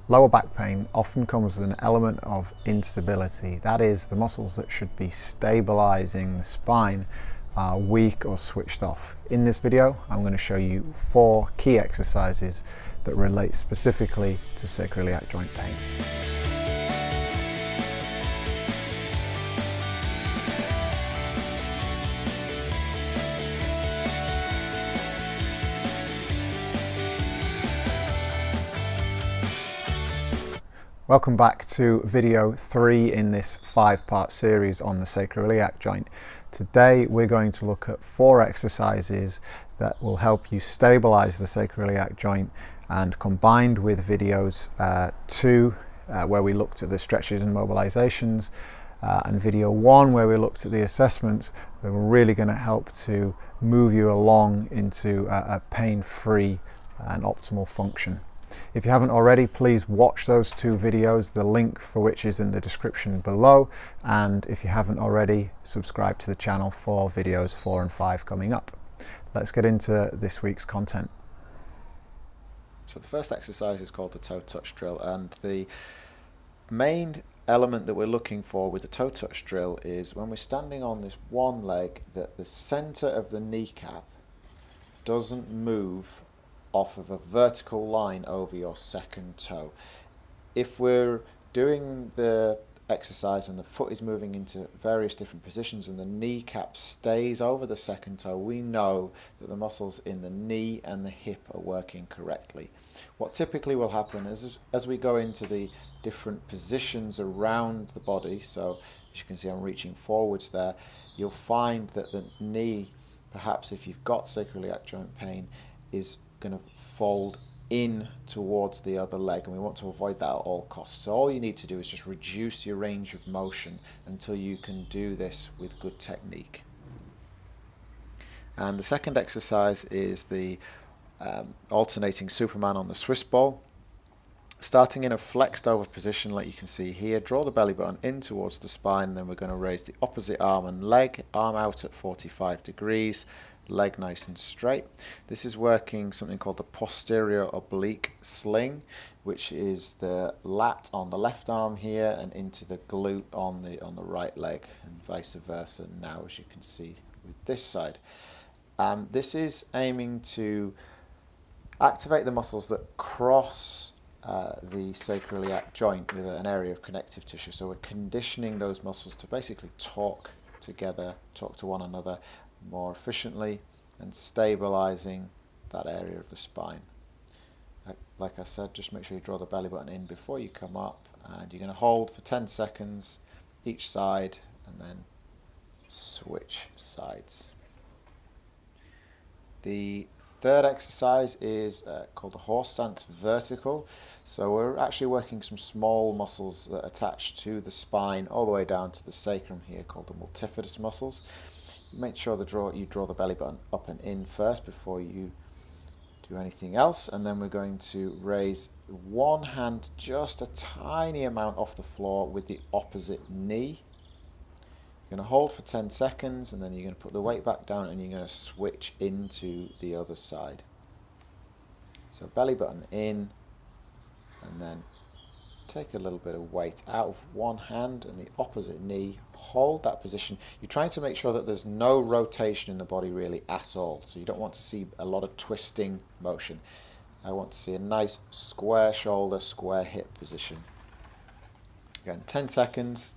Lower back pain often comes with an element of instability. That is, the muscles that should be stabilizing the spine are weak or switched off. In this video, I'm going to show you 4 key exercises that relate specifically to sacroiliac joint pain. Welcome back to video 3 in this 5-part series on the sacroiliac joint. Today we're going to look at 4 exercises that will help you stabilize the sacroiliac joint, and combined with videos 2 where we looked at the stretches and mobilizations and video 1 where we looked at the assessments, that are really going to help to move you along into a pain-free and optimal function. If you haven't already, please watch those 2 videos, the link for which is in the description below, and if you haven't already, subscribe to the channel for videos 4 and 5 coming up. Let's get into this week's content. So the first exercise is called the toe touch drill, and the main element that we're looking for with the toe touch drill is when we're standing on this one leg, that the center of the kneecap doesn't move off of a vertical line over your second toe. If we're doing the exercise and the foot is moving into various different positions and the kneecap stays over the second toe, we know that the muscles in the knee and the hip are working correctly. What typically will happen is as we go into the different positions around the body, so as you can see I'm reaching forwards there, you'll find that the knee, perhaps if you've got sacroiliac joint pain, is going to fold in towards the other leg, and we want to avoid that at all costs. So all you need to do is just reduce your range of motion until you can do this with good technique. And the second exercise is the alternating Superman on the Swiss ball. Starting in a flexed over position like you can see here, draw the belly button in towards the spine, and then we're going to raise the opposite arm and leg, arm out at 45 degrees, leg nice and straight. This is working something called the posterior oblique sling, which is the lat on the left arm here and into the glute on the right leg, and vice versa now, as you can see with this side. This is aiming to activate the muscles that cross the sacroiliac joint with an area of connective tissue. So we're conditioning those muscles to basically talk together, talk to one another more efficiently, and stabilizing that area of the spine. Like I said, just make sure you draw the belly button in before you come up, and you're going to hold for 10 seconds each side and then switch sides. The third exercise is called the horse stance vertical. So we're actually working some small muscles that attach to the spine all the way down to the sacrum here, called the multifidus muscles. Make sure you draw the belly button up and in first before you do anything else, and then we're going to raise one hand just a tiny amount off the floor with the opposite knee. You're going to hold for 10 seconds, and then you're going to put the weight back down and you're going to switch into the other side. So belly button in, and then take a little bit of weight out of one hand and the opposite knee, hold that position. You're trying to make sure that there's no rotation in the body really at all, so you don't want to see a lot of twisting motion. I want to see a nice square shoulder, square hip position. Again, 10 seconds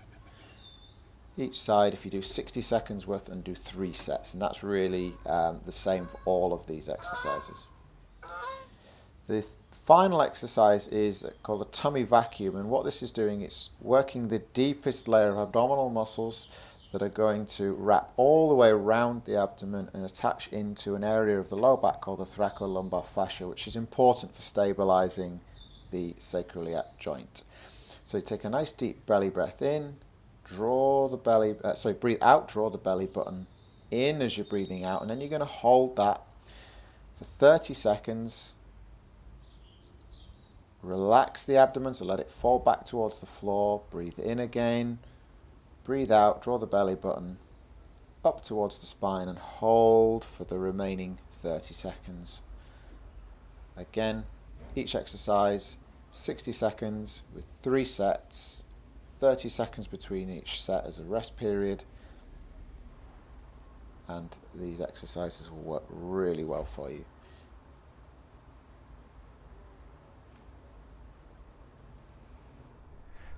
each side. If you do 60 seconds worth and do 3 sets, and that's really the same for all of these exercises. The final exercise is called the tummy vacuum, and what this is doing is working the deepest layer of abdominal muscles that are going to wrap all the way around the abdomen and attach into an area of the lower back called the thoracolumbar fascia, which is important for stabilizing the sacroiliac joint. So you take a nice deep belly breath in, breathe out, draw the belly button in as you're breathing out, and then you're going to hold that for 30 seconds. Relax the abdomen, so let it fall back towards the floor. Breathe in again. Breathe out, draw the belly button up towards the spine and hold for the remaining 30 seconds. Again, each exercise 60 seconds with 3 sets, 30 seconds between each set as a rest period, and these exercises will work really well for you.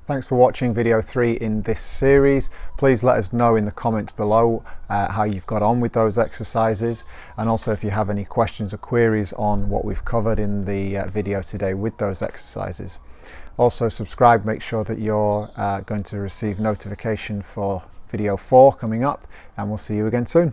Thanks for watching video 3 in this series. Please let us know in the comments below how you've got on with those exercises, and also if you have any questions or queries on what we've covered in the video today with those exercises. Also subscribe, make sure that you're going to receive notification for video 4 coming up, and we'll see you again soon.